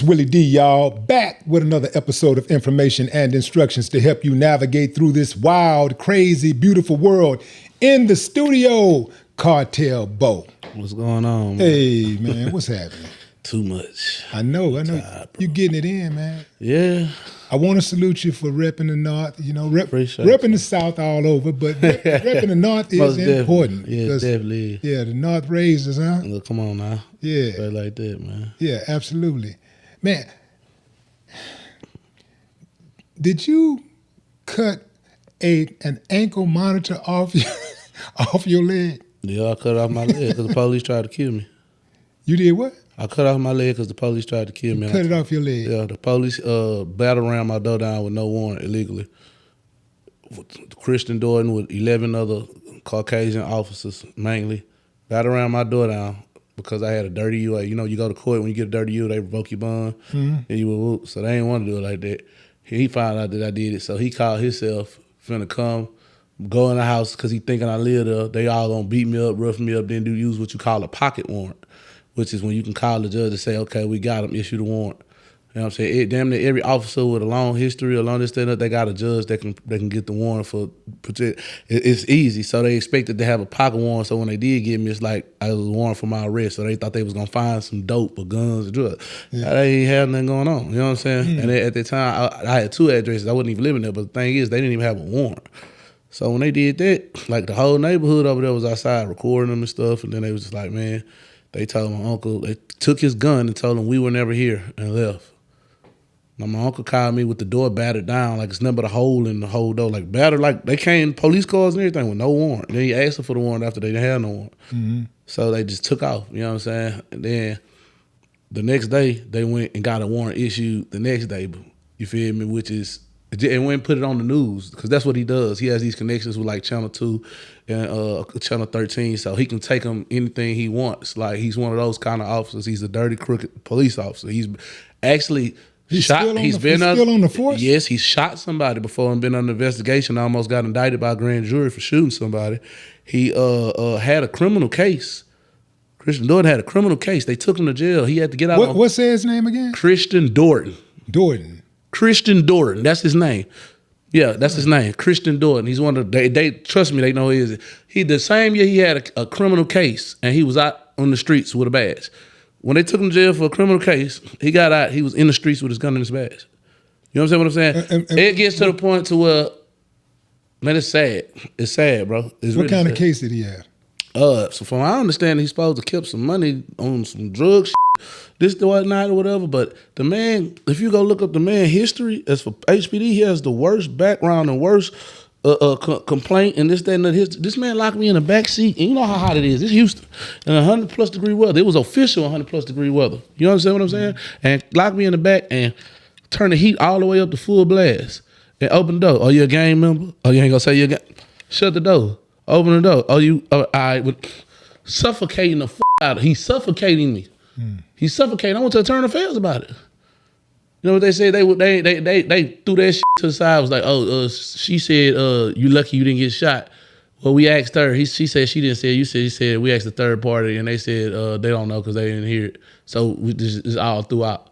It's Willie D, y'all, back with another episode of information and instructions to help you navigate through this wild, crazy, beautiful world. In the studio, Cartel Bo. What's going on, man? Hey, man, what's happening? Too much. I know. You getting it in, man. Yeah. I want to salute you for repping the North, Appreciate repping the South all over, but repping the North is important. Yeah, definitely. Yeah, the North raises, huh? Look, come on now. Yeah. Straight like that, man. Yeah, absolutely. Man, did you cut an ankle monitor off your leg? Yeah, I cut off my leg because the police tried to kill me. You did what? I cut off my leg because the police tried to kill me. Cut it off your leg? Yeah, the police battled around my door down with no warrant illegally. Christian Dorton with 11 other Caucasian officers, mainly, battled around my door down because I had a dirty U. You know, you go to court, when you get a dirty U, they revoke your bond, and you will whoop. So they didn't want to do it like that. He found out that I did it, so he called himself, finna come, go in the house because he thinking I live there. They all gonna beat me up, rough me up, then use what you call a pocket warrant, which is when you can call the judge and say, okay, we got him, issue the warrant. You know what I'm saying? Damn near every officer with a long history, a long this, that, they got a judge that can get the warrant for protect. It's easy. So they expected to have a pocket warrant. So when they did get me, it's like I was a warrant for my arrest. So they thought they was gonna find some dope or guns or drugs. Yeah. They ain't had nothing going on. You know what I'm saying? And at the time, I had 2 addresses. I wasn't even living there. But the thing is, they didn't even have a warrant. So when they did that, like the whole neighborhood over there was outside recording them and stuff. And then they was just like, man, they told my uncle, they took his gun and told him we were never here and left. Now my uncle called me with the door battered down, like it's nothing but a hole in the whole door, like battered, like they came, police cars and everything with no warrant. Then he asked them for the warrant after they didn't have no warrant. Mm-hmm. So they just took off, you know what I'm saying? And then the next day, they went and got a warrant issued the next day, you feel me, which is, and went and put it on the news, because that's what he does. He has these connections with like Channel 2 and Channel 13, so he can take them anything he wants. Like he's one of those kind of officers. He's a dirty, crooked police officer. He's actually... He's still on the force? Yes, he shot somebody before and been under investigation. Almost got indicted by a grand jury for shooting somebody. He had a criminal case. Christian Dorton had a criminal case. They took him to jail. He had to get out. What's his name again? Christian Dorton. Christian Dorton. That's his name. Yeah, that's his name. Christian Dorton. He's one of they trust me, they know he is. He the same year he had a criminal case and he was out on the streets with a badge. When they took him to jail for a criminal case, he got out, he was in the streets with his gun in his badge. You know what I'm saying? It gets to the point to where, man, it's sad. It's sad, bro. It's what really kind sad. Of case did he have? So from what I understand, he's supposed to keep some money on some drug shit, this, the whatnot, or whatever. But the man, if you go look up the man history, as for HPD, he has the worst background and worst complaint and this, that, and that. This man locked me in the back seat, and you know how hot it is. It's Houston, in 100+ degree weather. It was official 100+ degree weather. You understand what I'm saying? And locked me in the back and turned the heat all the way up to full blast and opened the door. Oh, you a gang member? Oh, you ain't gonna say you a gang? Shut the door. Open the door. Oh, you? All right. Suffocating the out of. He's suffocating me. He's suffocating. I went to attorney affairs about it. You know what they said? They threw that shit to the side. Was like, she said, you lucky you didn't get shot. Well, we asked her. She said she didn't say it. She said we asked the third party, and they said they don't know because they didn't hear it. So this is all throughout.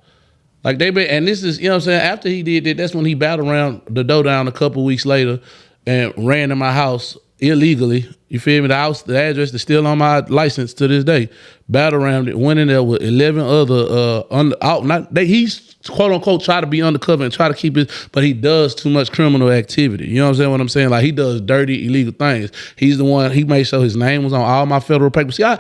Like and this is, you know what I'm saying? After he did that, that's when he battled around the door down a couple weeks later and ran to my house illegally. You feel me? The address is still on my license to this day. Battled around it, went in there with 11 other he's quote unquote try to be undercover and try to keep it, but he does too much criminal activity. You know what I'm saying? What I'm saying? Like he does dirty, illegal things. He's the one, he made sure his name was on all my federal papers. See, I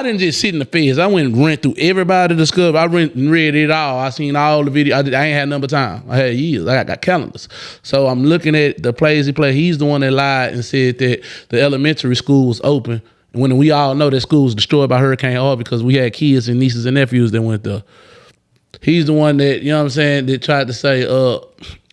didn't just sit in the feds. I went and ran through everybody discovered. I went and read it all. I seen all the video. I ain't had number time. I had years. I got calendars. So I'm looking at the plays he played. He's the one that lied and said that the elementary school was open. When we all know that school was destroyed by Hurricane Harvey because we had kids and nieces and nephews that went there. He's the one that, you know what I'm saying, that tried to say,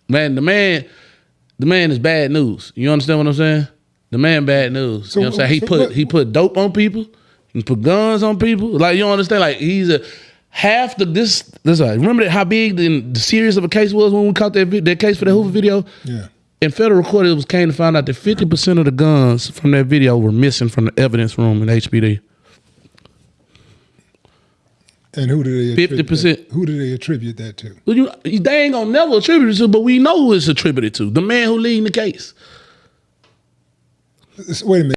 man, the man is bad news. You understand what I'm saying? The man bad news. So, you know what I'm saying? He put dope on people. He put guns on people. Like, you don't understand? Like, he's this remember how big the series of a case was when we caught that case for the Hoover video? Yeah. In federal court, it came to find out that 50% of the guns from that video were missing from the evidence room in HPD. And who do they attribute 50%. that? Who do they attribute that to? They ain't gonna never attribute it to, but we know who it's attributed to. The man who leading the case. Wait a minute.